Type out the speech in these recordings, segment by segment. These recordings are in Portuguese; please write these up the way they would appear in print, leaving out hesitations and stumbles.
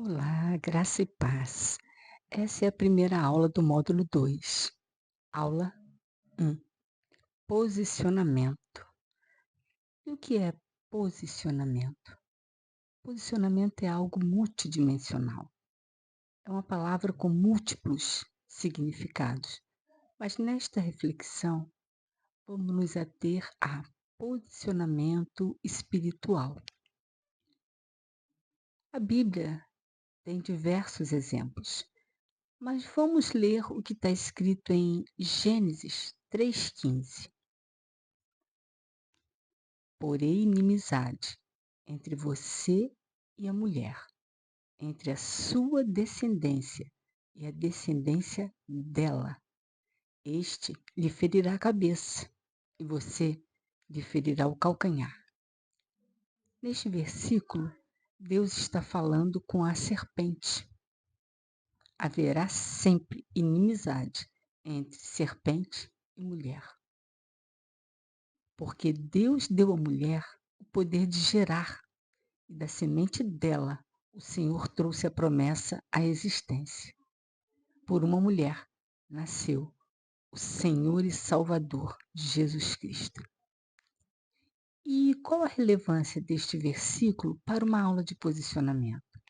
Olá, graça e paz. Essa é a primeira aula do módulo 2. Aula 1. Posicionamento. E o que é posicionamento? Posicionamento é algo multidimensional. É uma palavra com múltiplos significados. Mas nesta reflexão, vamos nos ater a posicionamento espiritual. A Bíblia tem diversos exemplos. Mas vamos ler o que está escrito em Gênesis 3,15. Porém, inimizade entre você e a mulher, entre a sua descendência e a descendência dela. Este lhe ferirá a cabeça e você lhe ferirá o calcanhar. Neste versículo, Deus está falando com a serpente. Haverá sempre inimizade entre serpente e mulher. Porque Deus deu à mulher o poder de gerar, e da semente dela o Senhor trouxe a promessa à existência. Por uma mulher nasceu o Senhor e Salvador Jesus Cristo. E qual a relevância deste versículo para uma aula de posicionamento?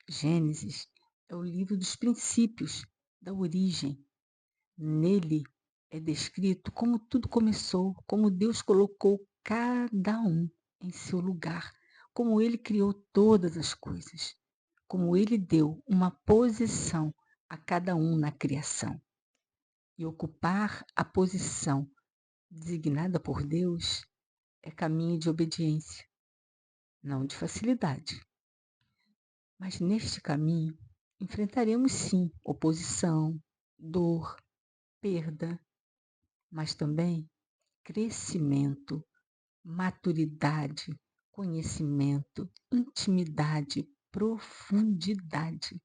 Gênesis é o livro dos princípios, da origem. Nele é descrito como tudo começou, como Deus colocou cada um em seu lugar, como Ele criou todas as coisas, como Ele deu uma posição a cada um na criação. E ocupar a posição designada por Deus é caminho de obediência, não de facilidade. Mas neste caminho enfrentaremos sim oposição, dor, perda, mas também crescimento, maturidade, conhecimento, intimidade, profundidade.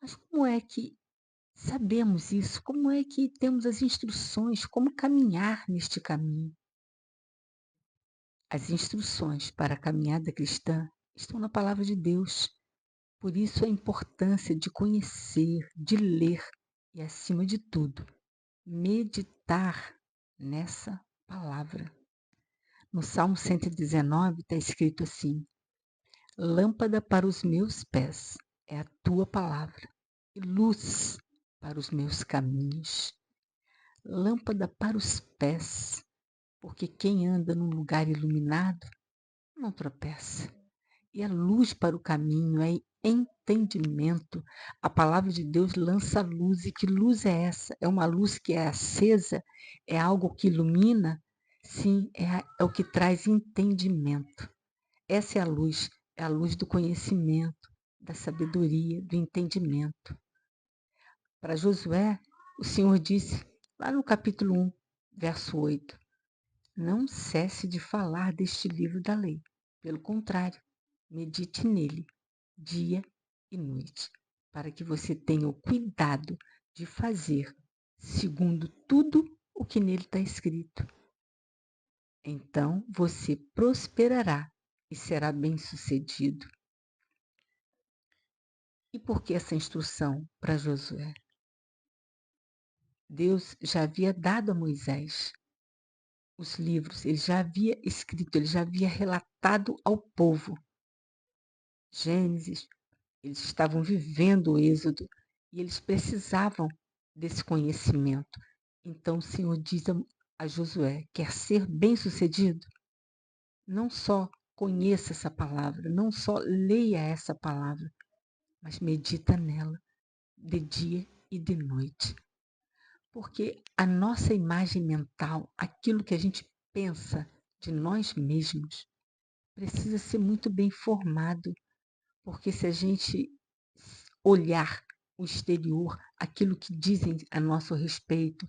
Mas como é que sabemos isso? Como é que temos as instruções? Como caminhar neste caminho? As instruções para a caminhada cristã estão na palavra de Deus. Por isso a importância de conhecer, de ler e, acima de tudo, meditar nessa palavra. No Salmo 119 está escrito assim: lâmpada para os meus pés é a tua palavra e luz para os meus caminhos. Lâmpada para os pés, porque quem anda num lugar iluminado não tropeça. E a luz para o caminho é entendimento. A palavra de Deus lança luz. E que luz é essa? É uma luz que é acesa? É algo que ilumina? Sim, é o que traz entendimento. Essa é a luz do conhecimento, da sabedoria, do entendimento. Para Josué, o Senhor disse, lá no capítulo 1, verso 8, não cesse de falar deste livro da lei. Pelo contrário, medite nele, dia e noite, para que você tenha o cuidado de fazer segundo tudo o que nele está escrito. Então você prosperará e será bem-sucedido. E por que essa instrução para Josué? Deus já havia dado a Moisés os livros, ele já havia escrito, ele já havia relatado ao povo. Gênesis, eles estavam vivendo o êxodo e eles precisavam desse conhecimento. Então o Senhor diz a Josué, quer ser bem-sucedido? Não só conheça essa palavra, não só leia essa palavra, mas medita nela de dia e de noite. Porque a nossa imagem mental, aquilo que a gente pensa de nós mesmos, precisa ser muito bem formado. Porque se a gente olhar o exterior, aquilo que dizem a nosso respeito,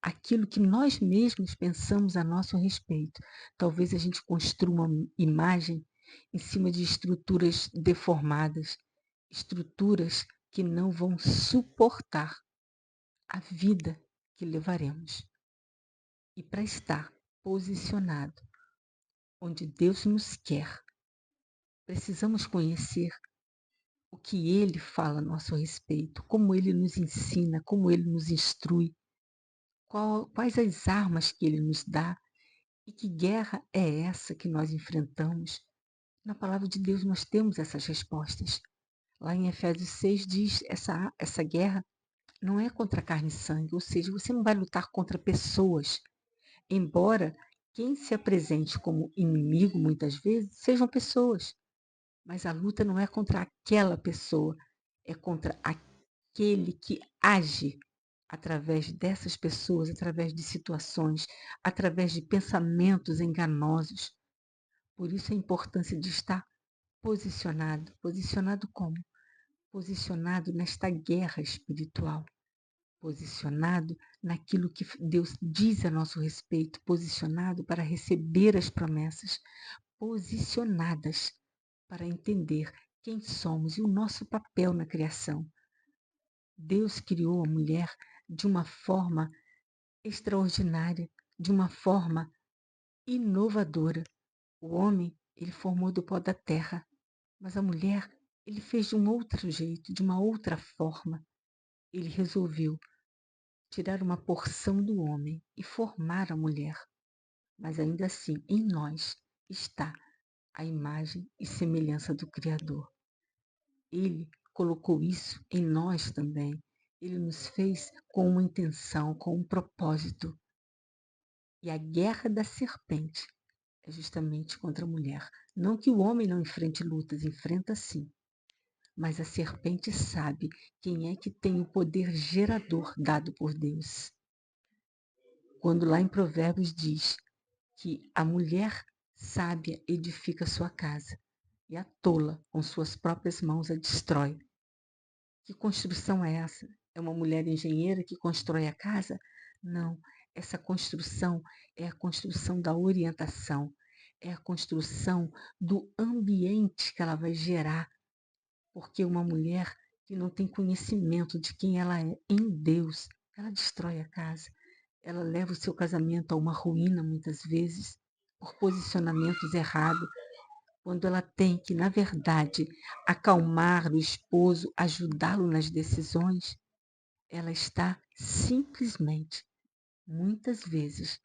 aquilo que nós mesmos pensamos a nosso respeito, talvez a gente construa uma imagem em cima de estruturas deformadas, estruturas que não vão suportar a vida que levaremos. E para estar posicionado onde Deus nos quer, precisamos conhecer que ele fala a nosso respeito, como ele nos ensina, como ele nos instrui, quais as armas que ele nos dá e que guerra é essa que nós enfrentamos. Na palavra de Deus nós temos essas respostas. Lá em Efésios 6 diz, essa guerra não é contra carne e sangue, ou seja, você não vai lutar contra pessoas, embora quem se apresente como inimigo muitas vezes sejam pessoas, mas a luta não é contra aquela pessoa, é contra aquele que age através dessas pessoas, através de situações, através de pensamentos enganosos. Por isso a importância de estar posicionado. Posicionado como? Posicionado nesta guerra espiritual. Posicionado naquilo que Deus diz a nosso respeito, posicionado para receber as promessas, posicionadas para entender quem somos e o nosso papel na criação. Deus criou a mulher de uma forma extraordinária, de uma forma inovadora. O homem, ele formou do pó da terra, mas a mulher, ele fez de um outro jeito, de uma outra forma. Ele resolveu tirar uma porção do homem e formar a mulher. Mas ainda assim, em nós está a imagem e semelhança do Criador. Ele colocou isso em nós também. Ele nos fez com uma intenção, com um propósito. E a guerra da serpente é justamente contra a mulher. Não que o homem não enfrente lutas, enfrenta sim. Mas a serpente sabe quem é que tem o poder gerador dado por Deus. Quando lá em Provérbios diz que a mulher sábia edifica sua casa e a tola com suas próprias mãos a destrói. Que construção é essa? É uma mulher engenheira que constrói a casa? Não, essa construção é a construção da orientação, é a construção do ambiente que ela vai gerar, porque uma mulher que não tem conhecimento de quem ela é em Deus, ela destrói a casa, ela leva o seu casamento a uma ruína muitas vezes, por posicionamentos errados, quando ela tem que, na verdade, acalmar o esposo, ajudá-lo nas decisões, ela está simplesmente, muitas vezes,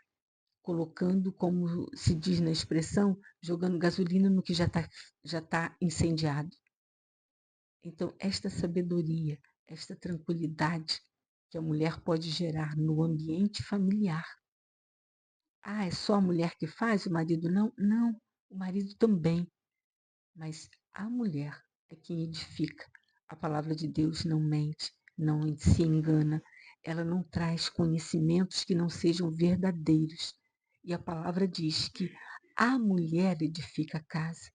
colocando, como se diz na expressão, jogando gasolina no que já tá incendiado. Então, esta sabedoria, esta tranquilidade que a mulher pode gerar no ambiente familiar. Ah, é só a mulher que faz, o marido não? Não, o marido também. Mas a mulher é quem edifica. A palavra de Deus não mente, não se engana. Ela não traz conhecimentos que não sejam verdadeiros. E a palavra diz que a mulher edifica a casa.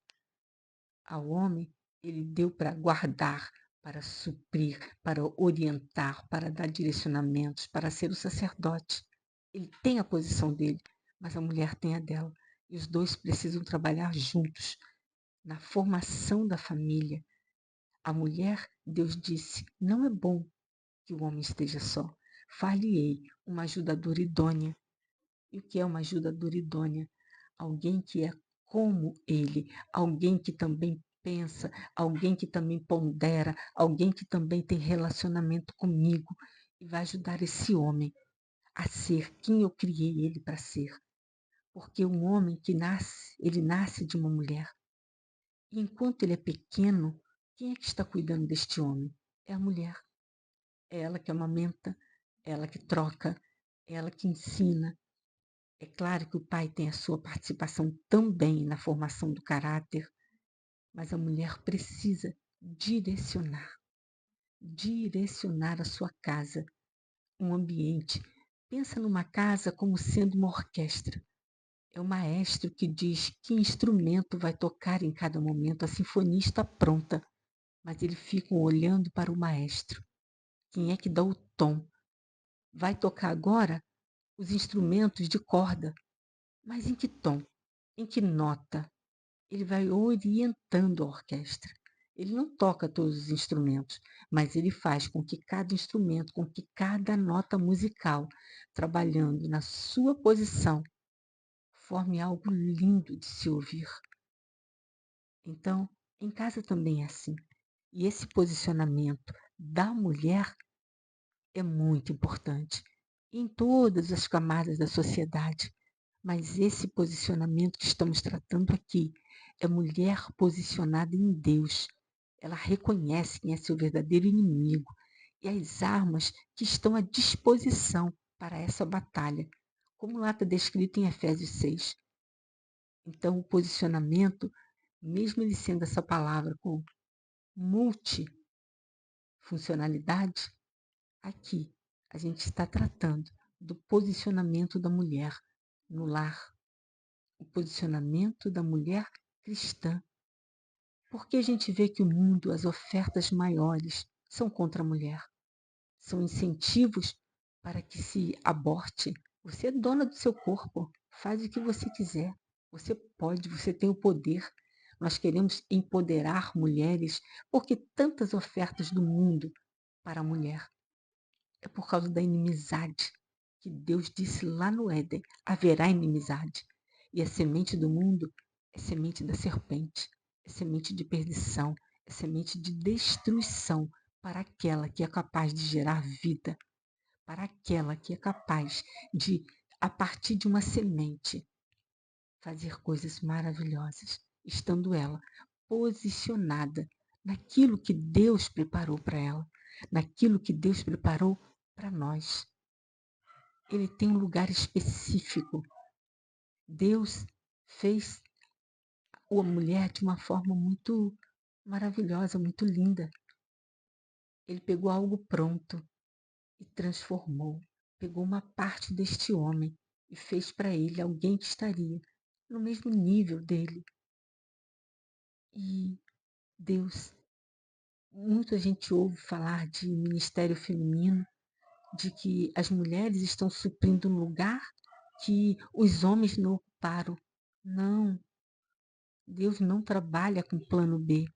Ao homem, ele deu para guardar, para suprir, para orientar, para dar direcionamentos, para ser o sacerdote. Ele tem a posição dele, mas a mulher tem a dela. E os dois precisam trabalhar juntos na formação da família. A mulher, Deus disse, não é bom que o homem esteja só. Far-lhe-ei uma ajudadora idônea. E o que é uma ajudadora idônea? Alguém que é como ele, alguém que também pensa, alguém que também pondera, alguém que também tem relacionamento comigo e vai ajudar esse homem a ser quem eu criei ele para ser. Porque um homem que nasce, ele nasce de uma mulher. E enquanto ele é pequeno, quem é que está cuidando deste homem? É a mulher. É ela que amamenta, é ela que troca, é ela que ensina. É claro que o pai tem a sua participação também na formação do caráter, mas a mulher precisa direcionar a sua casa, um ambiente. Pensa numa casa como sendo uma orquestra. É o maestro que diz que instrumento vai tocar em cada momento. A sinfonia está pronta, mas eles ficam olhando para o maestro. Quem é que dá o tom? Vai tocar agora os instrumentos de corda, mas em que tom? Em que nota? Ele vai orientando a orquestra. Ele não toca todos os instrumentos, mas ele faz com que cada instrumento, com que cada nota musical, trabalhando na sua posição, forme algo lindo de se ouvir. Então, em casa também é assim. E esse posicionamento da mulher é muito importante em todas as camadas da sociedade. Mas esse posicionamento que estamos tratando aqui é mulher posicionada em Deus. Ela reconhece quem é seu verdadeiro inimigo e as armas que estão à disposição para essa batalha, como lá está descrito em Efésios 6. Então, o posicionamento, mesmo ele sendo essa palavra com multifuncionalidade, aqui a gente está tratando do posicionamento da mulher no lar, o posicionamento da mulher cristã. Porque a gente vê que o mundo, as ofertas maiores são contra a mulher, são incentivos para que se aborte. Você é dona do seu corpo, faz o que você quiser, você pode, você tem o poder. Nós queremos empoderar mulheres, porque tantas ofertas do mundo para a mulher. É por causa da inimizade que Deus disse lá no Éden, haverá inimizade. E a semente do mundo é semente da serpente, é semente de perdição, é semente de destruição para aquela que é capaz de gerar vida, para aquela que é capaz de, a partir de uma semente, fazer coisas maravilhosas, estando ela posicionada naquilo que Deus preparou para ela, naquilo que Deus preparou para nós. Ele tem um lugar específico. Deus fez a mulher de uma forma muito maravilhosa, muito linda. Ele pegou algo pronto e transformou. Pegou uma parte deste homem e fez para ele alguém que estaria no mesmo nível dele. E Deus, muita gente ouve falar de ministério feminino, de que as mulheres estão suprindo um lugar que os homens não ocuparam. Não, Deus não trabalha com plano B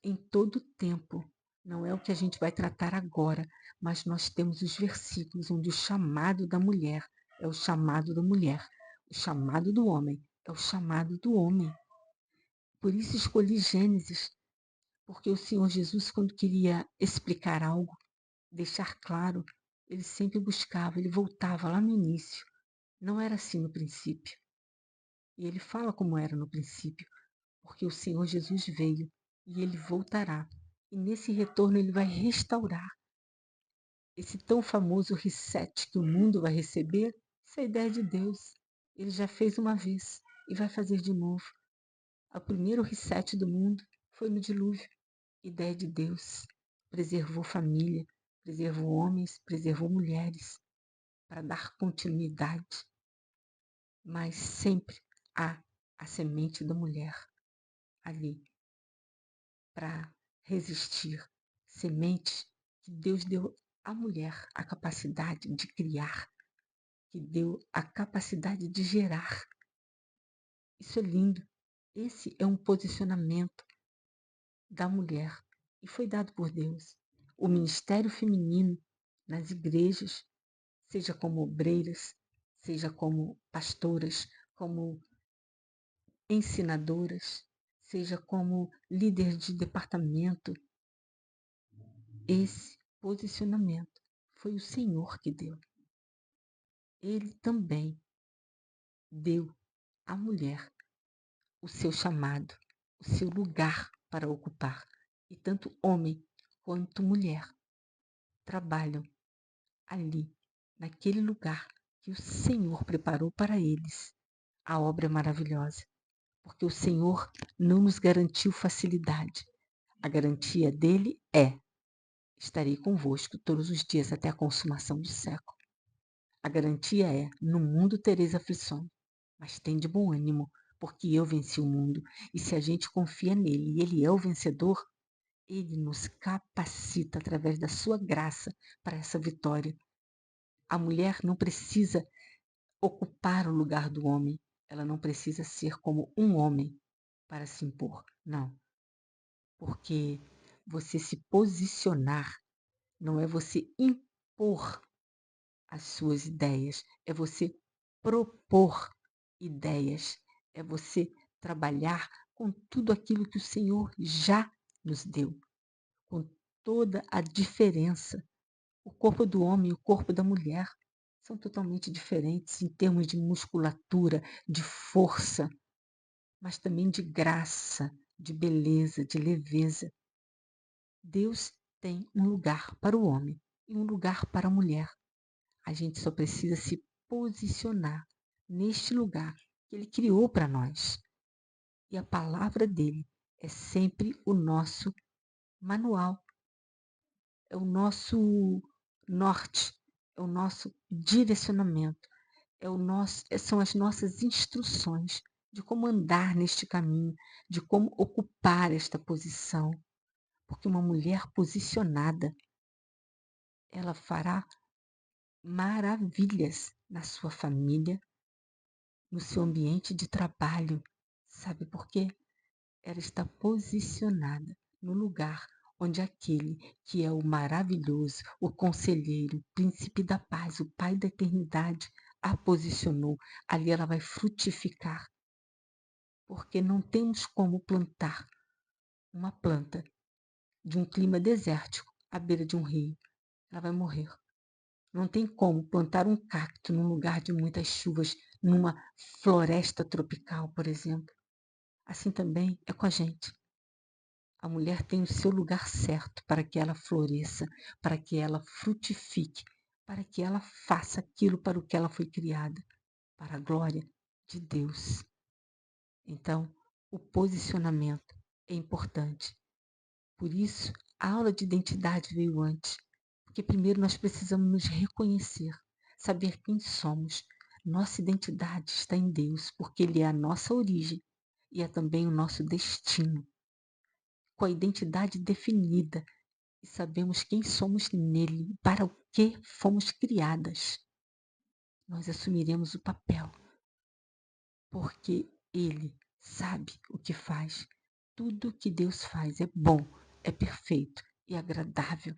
em todo tempo. Não é o que a gente vai tratar agora, mas nós temos os versículos onde o chamado da mulher é o chamado da mulher, o chamado do homem é o chamado do homem. Por isso escolhi Gênesis, porque o Senhor Jesus, quando queria explicar algo, deixar claro, ele sempre buscava, ele voltava lá no início. Não era assim no princípio. E ele fala como era no princípio, porque o Senhor Jesus veio e ele voltará. E nesse retorno ele vai restaurar esse tão famoso reset que o mundo vai receber. Essa é a ideia de Deus. Ele já fez uma vez e vai fazer de novo. O primeiro reset do mundo foi no dilúvio. Ideia de Deus. Preservou família, preservou homens, preservou mulheres, para dar continuidade. Mas sempre há a semente da mulher ali para resistir. Sementes que Deus deu à mulher a capacidade de criar, que deu a capacidade de gerar. Isso é lindo. Esse é um posicionamento da mulher e foi dado por Deus. O ministério feminino nas igrejas, seja como obreiras, seja como pastoras, como ensinadoras, seja como líder de departamento, esse posicionamento foi o Senhor que deu. Ele também deu à mulher o seu chamado, o seu lugar para ocupar. E tanto homem quanto mulher trabalham ali, naquele lugar que o Senhor preparou para eles. A obra é maravilhosa, porque o Senhor não nos garantiu facilidade. A garantia dele é: estarei convosco todos os dias até a consumação do século. A garantia é: no mundo tereis aflições, mas tende bom ânimo, porque eu venci o mundo. E se a gente confia nele e ele é o vencedor, ele nos capacita através da sua graça para essa vitória. A mulher não precisa ocupar o lugar do homem, ela não precisa ser como um homem para se impor. Não, porque você se posicionar não é você impor as suas ideias, é você propor ideias, é você trabalhar com tudo aquilo que o Senhor já nos deu, com toda a diferença. O corpo do homem e o corpo da mulher são totalmente diferentes em termos de musculatura, de força, mas também de graça, de beleza, de leveza. Deus tem um lugar para o homem e um lugar para a mulher. A gente só precisa se posicionar neste lugar que Ele criou para nós. E a palavra dele é sempre o nosso manual, é o nosso norte, é o nosso direcionamento, são as nossas instruções de como andar neste caminho, de como ocupar esta posição. Porque uma mulher posicionada, ela fará maravilhas na sua família, no seu ambiente de trabalho. Sabe por quê? Ela está posicionada no lugar onde aquele que é o maravilhoso, o conselheiro, o príncipe da paz, o pai da eternidade, a posicionou. Ali ela vai frutificar, porque não temos como plantar uma planta de um clima desértico à beira de um rio. Ela vai morrer. Não tem como plantar um cacto num lugar de muitas chuvas, numa floresta tropical, por exemplo. Assim também é com a gente. A mulher tem o seu lugar certo para que ela floresça, para que ela frutifique, para que ela faça aquilo para o que ela foi criada, para a glória de Deus. Então, o posicionamento é importante. Por isso, a aula de identidade veio antes, porque primeiro nós precisamos nos reconhecer, saber quem somos. Nossa identidade está em Deus, porque Ele é a nossa origem e é também o nosso destino. Com a identidade definida e sabemos quem somos nele, para o que fomos criadas, nós assumiremos o papel, porque Ele sabe o que faz. Tudo que Deus faz é bom, é perfeito e agradável.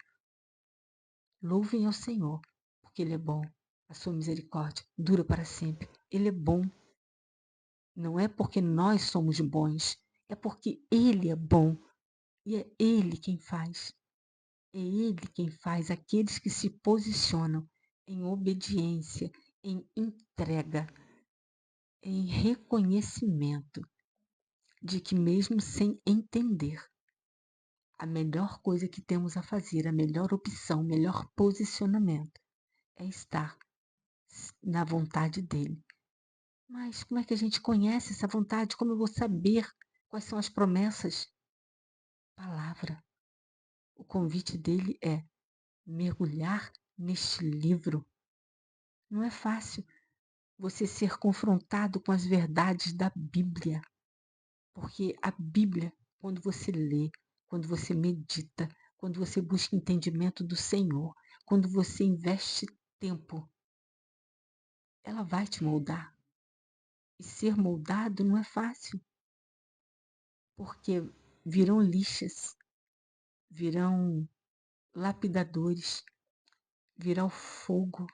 Louvem ao Senhor, porque Ele é bom. A sua misericórdia dura para sempre. Ele é bom. Não é porque nós somos bons, é porque Ele é bom. E é Ele quem faz. É Ele quem faz aqueles que se posicionam em obediência, em entrega, em reconhecimento de que, mesmo sem entender, a melhor coisa que temos a fazer, a melhor opção, o melhor posicionamento é estar na vontade dele. Mas como é que a gente conhece essa vontade? Como eu vou saber quais são as promessas? Palavra. O convite dele é mergulhar neste livro. Não é fácil você ser confrontado com as verdades da Bíblia, porque a Bíblia, quando você lê, quando você medita, quando você busca entendimento do Senhor, quando você investe tempo, ela vai te moldar. E ser moldado não é fácil, porque virão lixas, virão lapidadores, virá o fogo,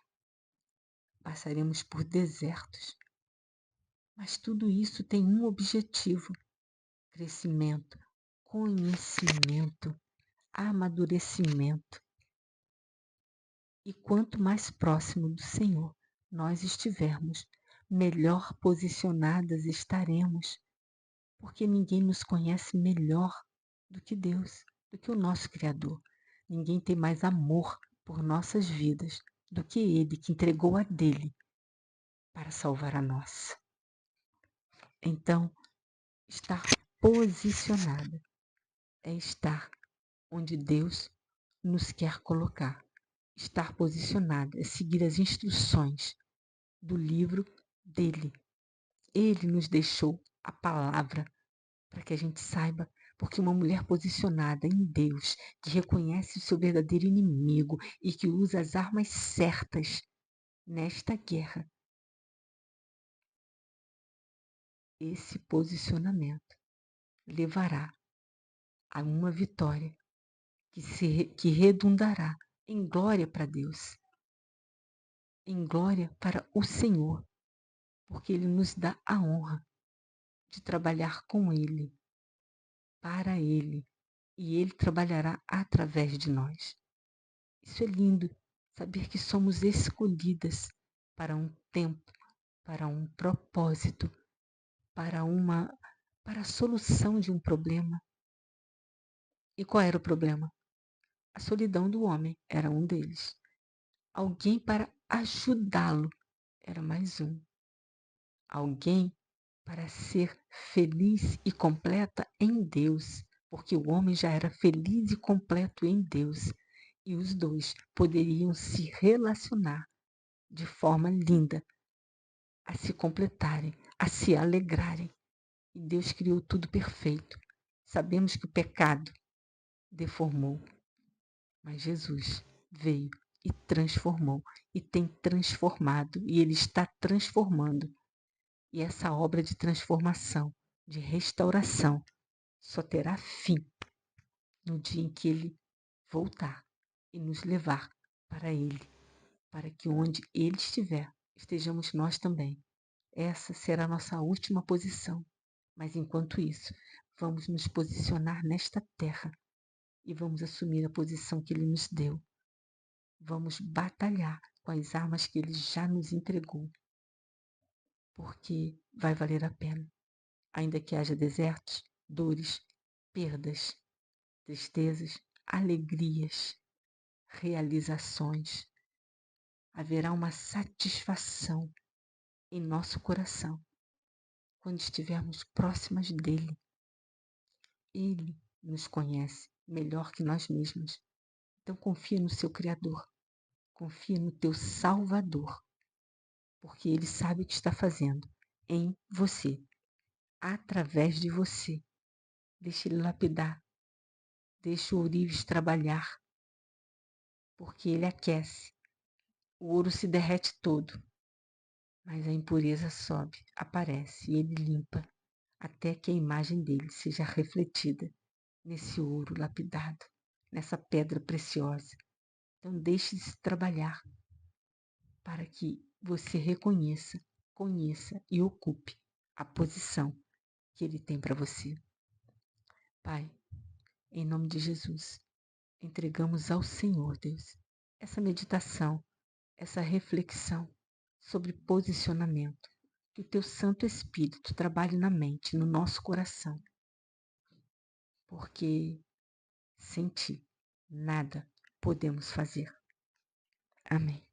passaremos por desertos. Mas tudo isso tem um objetivo: crescimento, conhecimento, amadurecimento. E quanto mais próximo do Senhor nós estivermos, melhor posicionadas estaremos, porque ninguém nos conhece melhor do que Deus, do que o nosso Criador. Ninguém tem mais amor por nossas vidas do que Ele, que entregou a dele para salvar a nossa. Então, estar posicionada é estar onde Deus nos quer colocar. Estar posicionada é seguir as instruções do livro dele. Ele nos deixou a palavra para que a gente saiba, porque uma mulher posicionada em Deus, que reconhece o seu verdadeiro inimigo e que usa as armas certas nesta guerra, esse posicionamento levará a uma vitória que redundará em glória para Deus, em glória para o Senhor, porque Ele nos dá a honra de trabalhar com Ele, para Ele, e Ele trabalhará através de nós. Isso é lindo, saber que somos escolhidas para um tempo, para um propósito, para a solução de um problema. E qual era o problema? A solidão do homem era um deles. Alguém para ajudá-lo era mais um. Alguém para ser feliz e completa em Deus, porque o homem já era feliz e completo em Deus, e os dois poderiam se relacionar de forma linda, a se completarem, a se alegrarem. E Deus criou tudo perfeito. Sabemos que o pecado deformou, mas Jesus veio e transformou, e tem transformado, e Ele está transformando. E essa obra de transformação, de restauração, só terá fim no dia em que Ele voltar e nos levar para Ele, para que onde Ele estiver, estejamos nós também. Essa será a nossa última posição. Mas enquanto isso, vamos nos posicionar nesta terra e vamos assumir a posição que Ele nos deu. Vamos batalhar com as armas que Ele já nos entregou, porque vai valer a pena. Ainda que haja desertos, dores, perdas, tristezas, alegrias, realizações, haverá uma satisfação em nosso coração quando estivermos próximas dele. Ele nos conhece melhor que nós mesmos. Então confia no seu Criador, confia no teu Salvador, porque ele sabe o que está fazendo em você, através de você. Deixa ele lapidar, deixa o ourives trabalhar, porque ele aquece. O ouro se derrete todo, mas a impureza sobe, aparece e ele limpa, até que a imagem dele seja refletida nesse ouro lapidado, nessa pedra preciosa. Então deixe-se trabalhar para que você reconheça, conheça e ocupe a posição que Ele tem para você. Pai, em nome de Jesus, entregamos ao Senhor, Deus, essa meditação, essa reflexão sobre posicionamento. Que o Teu Santo Espírito trabalhe na mente, no nosso coração, porque sem Ti nada podemos fazer. Amém.